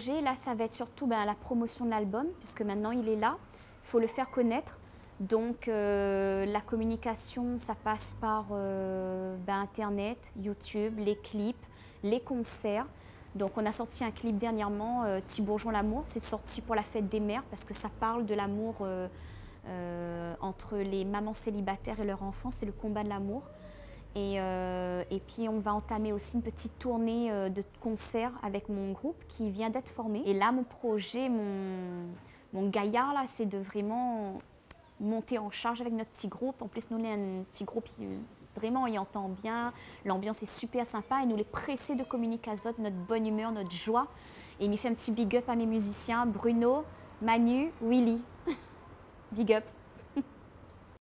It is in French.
projet, là, ça va être surtout la promotion de l'album, puisque maintenant il est là. Il faut le faire connaître. Donc la communication, ça passe par Internet, YouTube, les clips, les concerts. Donc on a sorti un clip dernièrement, Thibourgeon l'amour. C'est sorti pour la fête des mères parce que ça parle de l'amour entre les mamans célibataires et leurs enfants. C'est le combat de l'amour. Et puis on va entamer aussi une petite tournée de concerts avec mon groupe qui vient d'être formé. Et là, mon projet, mon gaillard, là, c'est de vraiment monter en charge avec notre petit groupe. En plus, nous, on est un petit groupe qui vraiment y entend bien. L'ambiance est super sympa et nous les presser de communiquer azote, notre bonne humeur, notre joie. Et il m'y fait un petit big up à mes musiciens, Bruno, Manu, Willy. Big up.